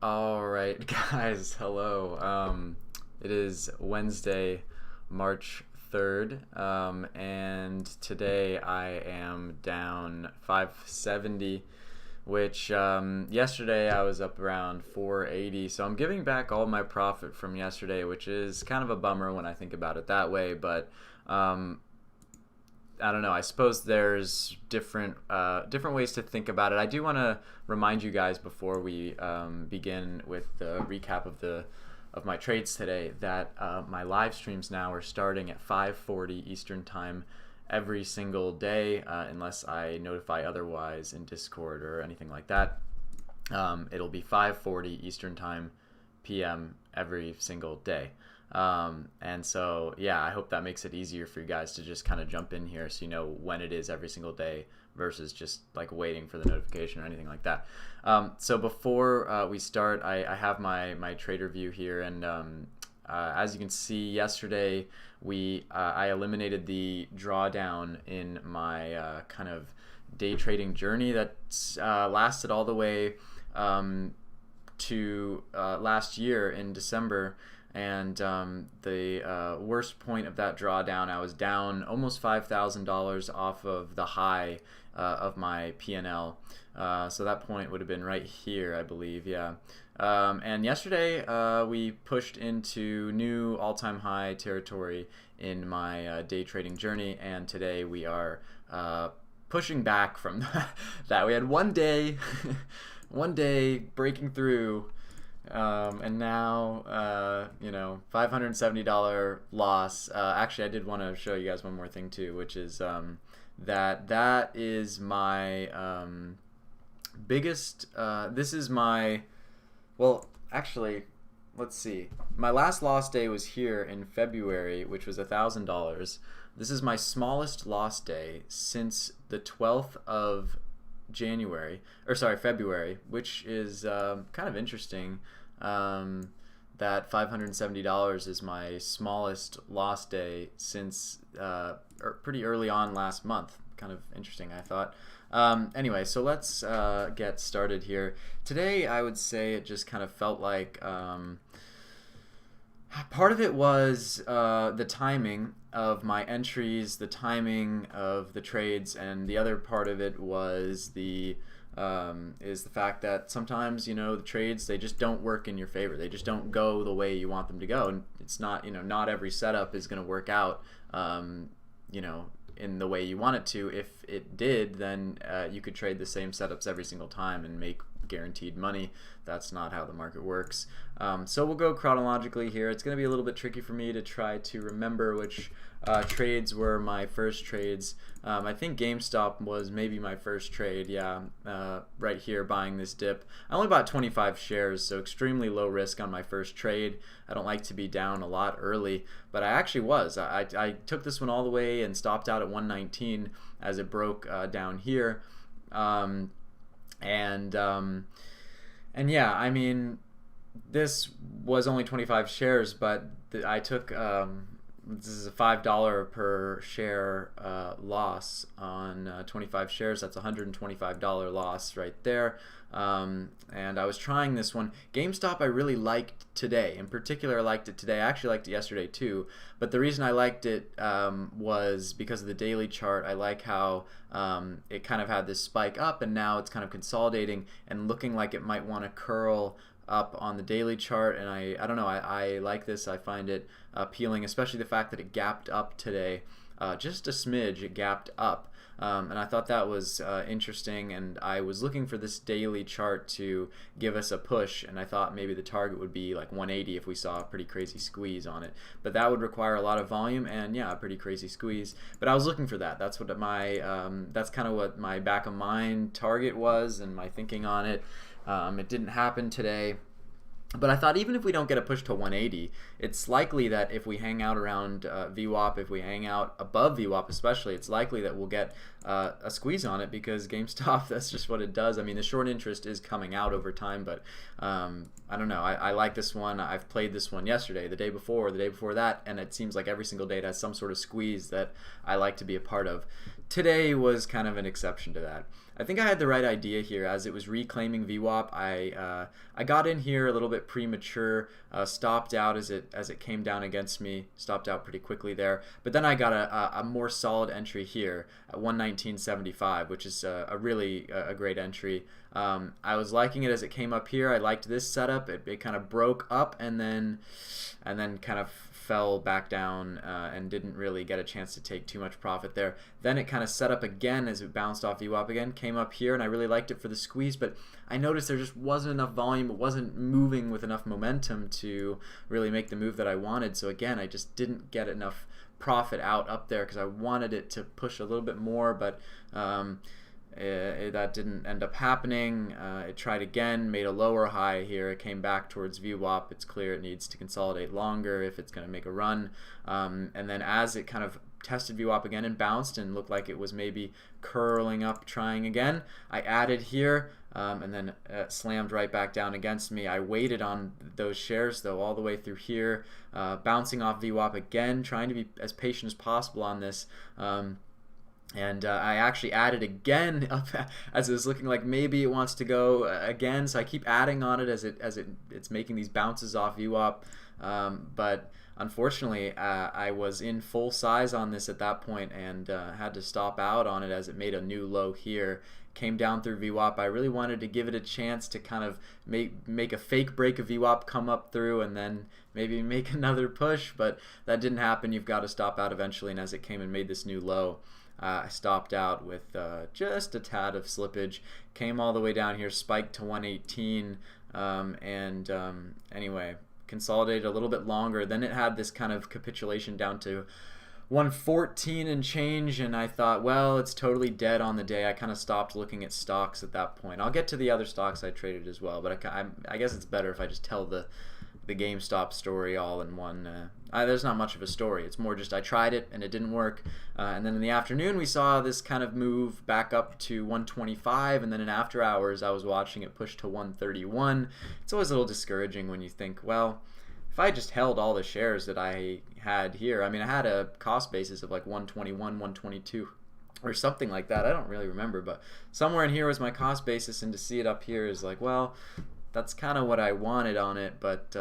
All right, guys, hello. It is Wednesday, March 3rd, and today I am down 570, which yesterday I was up around 480. So I'm giving back all my profit from yesterday, which is kind of a bummer when I think about it that way, but um, I don't know. I suppose there's different ways to think about it. I do want to remind you guys before we begin with the recap of my trades today that my live streams now are starting at 5:40 Eastern time every single day, unless I notify otherwise in Discord or anything like that. It'll be 5:40 Eastern time p.m. every single day. And so, yeah, I hope that makes it easier for you guys to just kind of jump in here so you know when it is every single day versus just like waiting for the notification or anything like that. So before we start, I have my trader view here, and as you can see, yesterday I eliminated the drawdown in my kind of day trading journey that lasted all the way to last year in December. And the worst point of that drawdown, I was down almost $5,000 off of the high of my P&L. So that point would have been right here, I believe, yeah. And yesterday we pushed into new all-time high territory in my day trading journey, and today we are pushing back from that. We had one day, one day breaking through. And now, $570 loss. Actually, I did want to show you guys one more thing too, which is that is my biggest. This is my. Well, actually, let's see. My last loss day was here in February, which was $1,000. This is my smallest loss day since the 12th of February, which is kind of interesting. That $570 is my smallest loss day since pretty early on last month. Kind of interesting, I thought. Anyway, so let's get started here. Today, I would say it just kind of felt like part of it was the timing of my entries, the timing of the trades, and the other part of it was the fact that sometimes the trades, they just don't work in your favor. They just don't go the way you want them to go, and it's not not every setup is going to work out in the way you want it to. If it did, then you could trade the same setups every single time and make guaranteed money. That's not how the market works. So we'll go chronologically here. It's going to be a little bit tricky for me to try to remember which trades were my first trades. I think GameStop was maybe my first trade. Yeah, right here, buying this dip. I only bought 25 shares, so extremely low risk on my first trade. I don't like to be down a lot early, but I actually was. I took this one all the way and stopped out at 119 as it broke down here. And yeah, I mean, this was only 25 shares, but I took this is a $5 per share loss on 25 shares. That's $125 loss right there. And I was trying this one. GameStop I really liked today. In particular, I liked it today. I actually liked it yesterday too. But the reason I liked it was because of the daily chart. I like how it kind of had this spike up, and now it's kind of consolidating and looking like it might want to curl up on the daily chart. And I don't know, I like this. I find it appealing, especially the fact that it gapped up today, just a smidge. It gapped up. And I thought that was interesting, and I was looking for this daily chart to give us a push, and I thought maybe the target would be like 180 if we saw a pretty crazy squeeze on it. But that would require a lot of volume, and yeah, a pretty crazy squeeze. But I was looking for that. That's what that's kind of what my back of mind target was, and my thinking on it. It didn't happen today. But I thought even if we don't get a push to 180, it's likely that if we hang out around VWAP, if we hang out above VWAP especially, it's likely that we'll get a squeeze on it, because GameStop, that's just what it does. I mean, the short interest is coming out over time, but I don't know. I like this one. I've played this one yesterday, the day before that, and it seems like every single day it has some sort of squeeze that I like to be a part of. today was kind of an exception to that. I think I had the right idea here as it was reclaiming VWAP. I got in here a little bit premature, stopped out as it came down against me, stopped out pretty quickly there. But then I got a more solid entry here at 119.75, which is a really a great entry. I was liking it as it came up here. I liked this setup. It kind of broke up and then kind of fell back down and didn't really get a chance to take too much profit there. Then it kind of set up again as it bounced off VWAP again, came up here, and I really liked it for the squeeze, but I noticed there just wasn't enough volume. It wasn't moving with enough momentum to really make the move that I wanted. So again, I just didn't get enough profit out up there because I wanted it to push a little bit more, but that didn't end up happening. It tried again, made a lower high here. It came back towards VWAP. It's clear it needs to consolidate longer if it's going to make a run. And then as it kind of tested VWAP again and bounced and looked like it was maybe curling up, trying again, I added here. And then slammed right back down against me. I waited on those shares though all the way through here, bouncing off VWAP again, trying to be as patient as possible on this. And I actually added again up as it was looking like maybe it wants to go again. So I keep adding on it as it's making these bounces off VWAP. But unfortunately, I was in full size on this at that point and had to stop out on it as it made a new low here. Came down through VWAP. I really wanted to give it a chance to kind of make a fake break of VWAP, come up through, and then maybe make another push. But that didn't happen. You've got to stop out eventually. And as it came and made this new low, I stopped out with just a tad of slippage, came all the way down here, spiked to 118, anyway, consolidated a little bit longer. Then it had this kind of capitulation down to 114 and change, and I thought, well, it's totally dead on the day. I kind of stopped looking at stocks at that point. I'll get to the other stocks I traded as well, but I guess it's better if I just tell the GameStop story all in one. There's not much of a story. It's more just I tried it and it didn't work. And then in the afternoon we saw this kind of move back up to 125, and then in after hours I was watching it push to 131. It's always a little discouraging when you think, well, if I just held all the shares that I had here, I mean, I had a cost basis of like 121, 122 or something like that. I don't really remember, but somewhere in here was my cost basis, and to see it up here is like, well, that's kind of what I wanted on it, but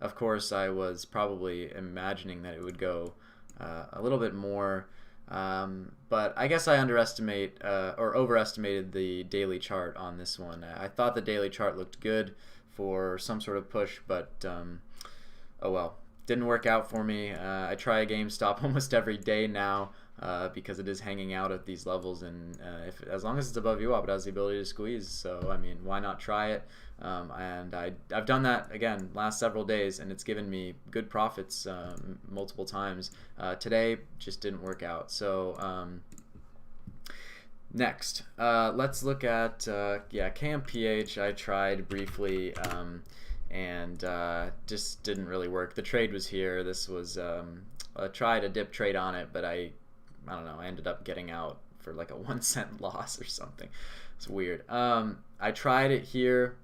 of course I was probably imagining that it would go a little bit more, but I guess I underestimate or overestimated the daily chart on this one. I thought the daily chart looked good for some sort of push, but oh well, didn't work out for me. I try a GameStop almost every day now because it is hanging out at these levels, and as long as it's above VWAP, it has the ability to squeeze. So I mean, why not try it? And I've done that again last several days, and it's given me good profits multiple times. Today just didn't work out. So next, let's look at KMPH. I tried briefly and just didn't really work. The trade was here. This was I tried a dip trade on it, but I don't know. I ended up getting out for like a 1 cent loss or something. It's weird. I tried it here.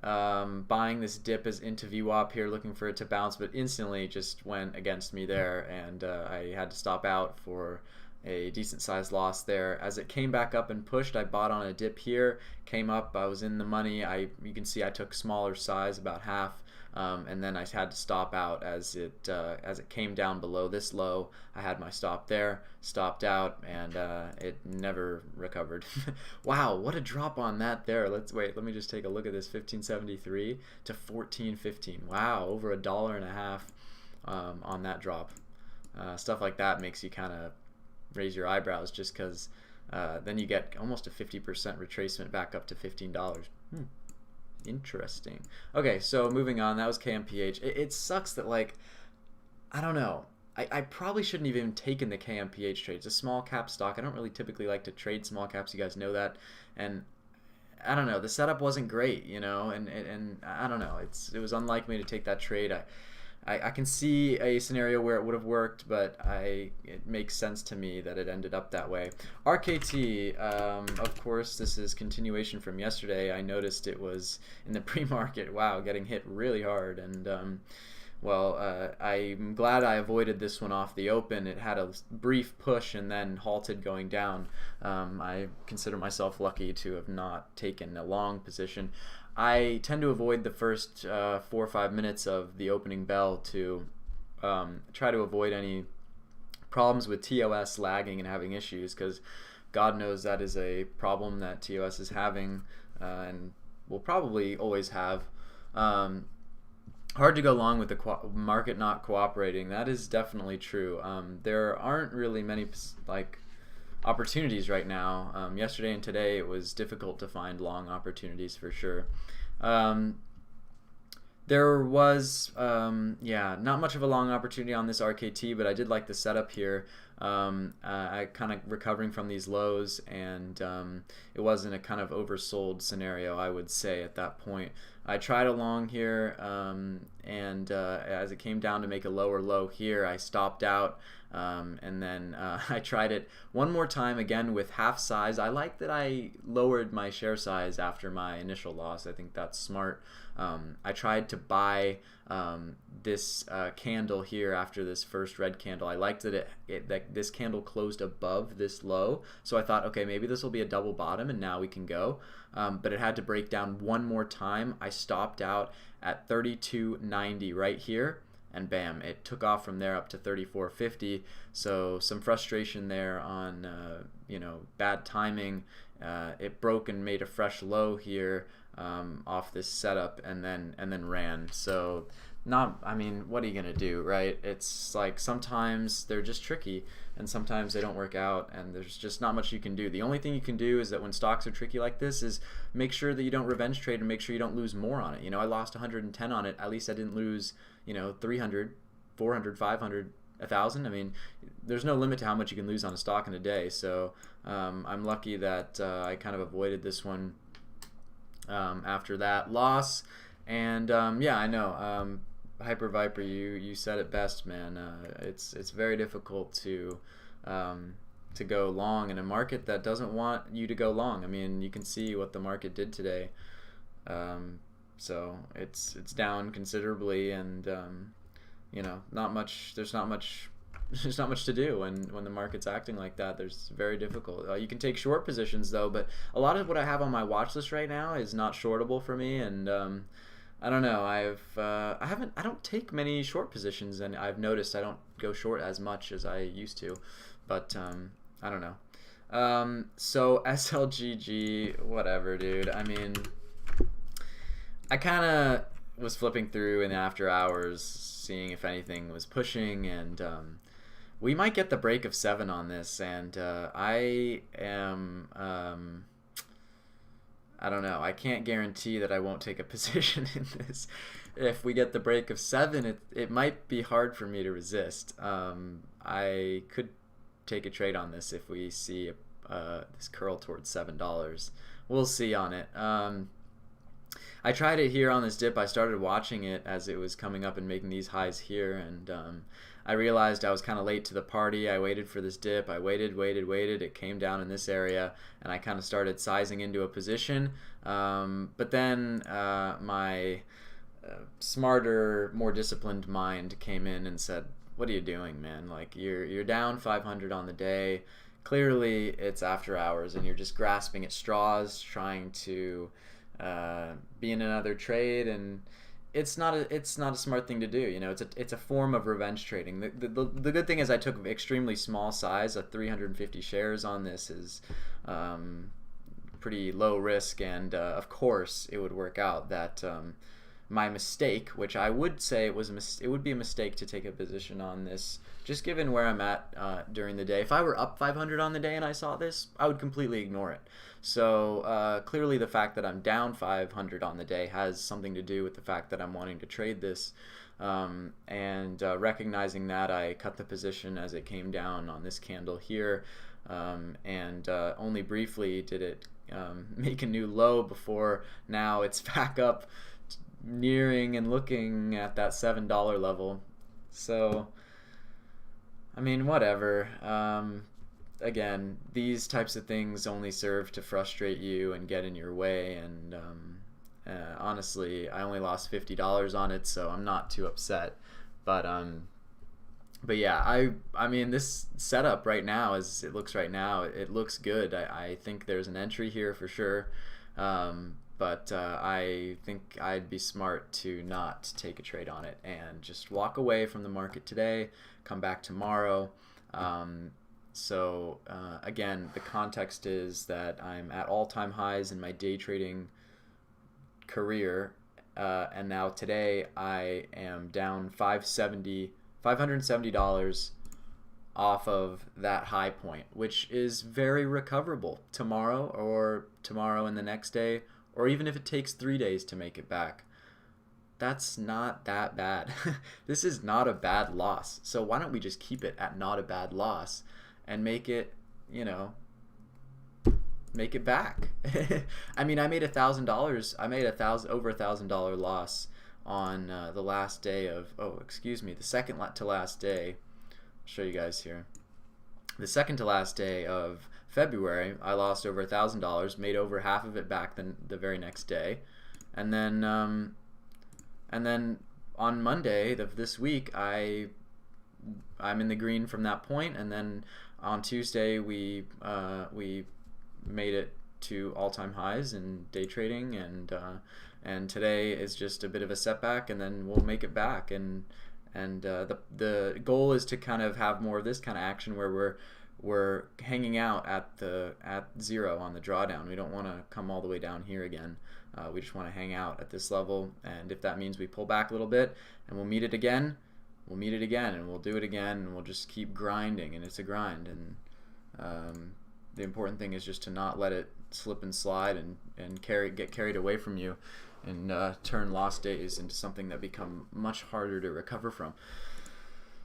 Buying this dip as into VWAP here, looking for it to bounce, but instantly just went against me there, and I had to stop out for a decent sized loss there. As it came back up and pushed, I bought on a dip here, came up, I was in the money. You can see I took smaller size, about half, and then I had to stop out as it came down below this low. I had my stop there, stopped out, and it never recovered. Wow, what a drop on that there. Let me just take a look at this. 15.73 to 14.15. Wow, over $1.50 on that drop. Stuff like that makes you kind of raise your eyebrows, just because then you get almost a 50% retracement back up to $15. Interesting. Okay, so moving on, that was KMPH. It sucks that, like, I don't know. I probably shouldn't have even taken the KMPH trade. It's a small cap stock. I don't really typically like to trade small caps. You guys know that. And I don't know. The setup wasn't great, you know, and I don't know. It was unlike me to take that trade. I can see a scenario where it would have worked, but it makes sense to me that it ended up that way. RKT, of course, this is continuation from yesterday. I noticed it was in the pre-market, wow, getting hit really hard, and Well, I'm glad I avoided this one off the open. It had a brief push and then halted going down. I consider myself lucky to have not taken a long position. I tend to avoid the first 4 or 5 minutes of the opening bell to try to avoid any problems with TOS lagging and having issues, because God knows that is a problem that TOS is having and will probably always have. Hard to go long with the market not cooperating. That is definitely true. There aren't really many opportunities right now. Yesterday and today it was difficult to find long opportunities for sure. There was, not much of a long opportunity on this RKT, but I did like the setup here. I kind of recovering from these lows, and it wasn't a kind of oversold scenario, I would say, at that point. I tried a long here, and as it came down to make a lower low here, I stopped out, and then I tried it one more time again with half size. I like that I lowered my share size after my initial loss. I think that's smart. I tried to buy this candle here after this first red candle. I liked that that this candle closed above this low, so I thought, okay, maybe this will be a double bottom and now we can go. But it had to break down one more time. I stopped out at 32.90 right here, and bam, it took off from there up to 34.50. So some frustration there on bad timing. It broke and made a fresh low here off this setup, and then ran. So what are you gonna do, right? It's like sometimes they're just tricky, and sometimes they don't work out, and there's just not much you can do. The only thing you can do is that when stocks are tricky like this is make sure that you don't revenge trade and make sure you don't lose more on it. I lost 110 on it. At least I didn't lose 300, 400, 500, 1,000. There's no limit to how much you can lose on a stock in a day. So I'm lucky that I kind of avoided this one after that loss. And I know, Hyper Viper, you said it best, man. It's very difficult to go long in a market that doesn't want you to go long. You can see what the market did today. So it's down considerably, and not much. There's not much to do when the market's acting like that. There's very difficult. You can take short positions though, but a lot of what I have on my watch list right now is not shortable for me, and I don't know. I don't take many short positions, and I've noticed I don't go short as much as I used to, but I don't know. So SLGG, whatever, dude. I kind of was flipping through in the after hours, seeing if anything was pushing, and we might get the break of 7 on this, and I am I don't know. I can't guarantee that I won't take a position in this. If we get the break of 7, it might be hard for me to resist. I could take a trade on this if we see this curl towards $7. We'll see on it. I tried it here on this dip. I started watching it as it was coming up and making these highs here, and I realized I was kind of late to the party. I waited for this dip. I waited. It came down in this area, and I kind of started sizing into a position. But then my smarter, more disciplined mind came in and said, "What are you doing, man? Like you're down 500 on the day. Clearly, it's after hours, and you're just grasping at straws, trying to be in another trade, and it's not a smart thing to do. It's a form of revenge trading. The good thing is I took extremely small size. 350 shares on this is pretty low risk, and of course it would work out that my mistake, which I would say it would be a mistake to take a position on this, just given where I'm at during the day. If I were up 500 on the day and I saw this, I would completely ignore it. So clearly the fact that I'm down 500 on the day has something to do with the fact that I'm wanting to trade this, and recognizing that, I cut the position as it came down on this candle here, and only briefly did it make a new low before now it's back up nearing and looking at that $7 level. So whatever. Again, these types of things only serve to frustrate you and get in your way, and Honestly, I only lost $50 on it, so I'm not too upset. But yeah, I mean, this setup right now, as it looks right now, it looks good. I think there's an entry here for sure. But I think I'd be smart to not take a trade on it and just walk away from the market today, come back tomorrow. Again, the context is that I'm at all-time highs in my day trading career, and now today I am down $570 off of that high point, which is very recoverable tomorrow and the next day, or even if it takes 3 days to make it back. That's not that bad. This is not a bad loss. So why don't we just keep it at not a bad loss and make it, make it back. I mean, I made $1,000. I made over $1,000 loss on the last day of, the second to last day. I'll show you guys here. The second to last day of February, I lost over $1,000, made over half of it back the very next day, and then on Monday of this week, I'm in the green from that point, and then on Tuesday we made it to all-time highs in day trading, and today is just a bit of a setback, and then we'll make it back, and the goal is to kind of have more of this kind of action where we're hanging out at zero on the drawdown. We don't want to come all the way down here again. We just want to hang out at this level, and if that means we pull back a little bit and we'll meet it again, and we'll do it again, and we'll just keep grinding, and it's a grind. And the important thing is just to not let it slip and slide and get carried away from you, and turn lost days into something that become much harder to recover from.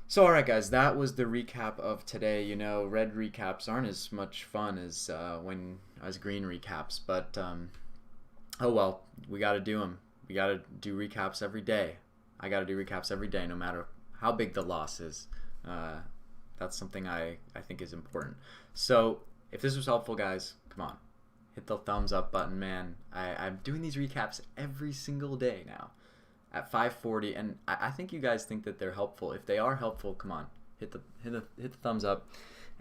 So alright guys, that was the recap of today. Red recaps aren't as much fun as green recaps, but oh well, we got to do them. We got to do recaps every day. I got to do recaps every day, no matter how big the loss is. That's something I think is important. So if this was helpful, guys, come on, hit the thumbs up button, man. I'm doing these recaps every single day now at 5:40, and I think you guys think that they're helpful. If they are helpful, come on, hit the thumbs up,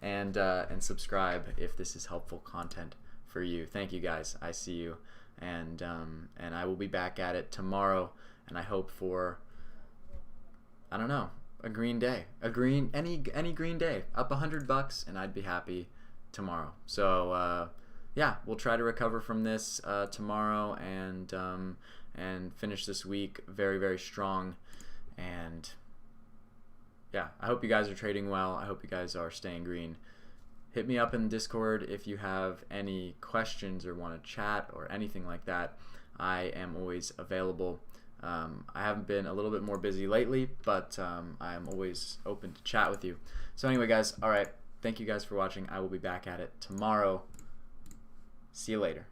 and subscribe if this is helpful content for you. Thank you guys. I see you, and I will be back at it tomorrow, and I hope for, I don't know, a green day, any green day, up $100, and I'd be happy tomorrow. So yeah, we'll try to recover from this tomorrow, and finish this week very, very strong. And yeah, I hope you guys are trading well. I hope you guys are staying green. Hit me up in Discord if you have any questions or want to chat or anything like that. I am always available. I haven't been a little bit more busy lately, but I am always open to chat with you. So anyway, guys, all right, thank you guys for watching. I will be back at it tomorrow. See you later.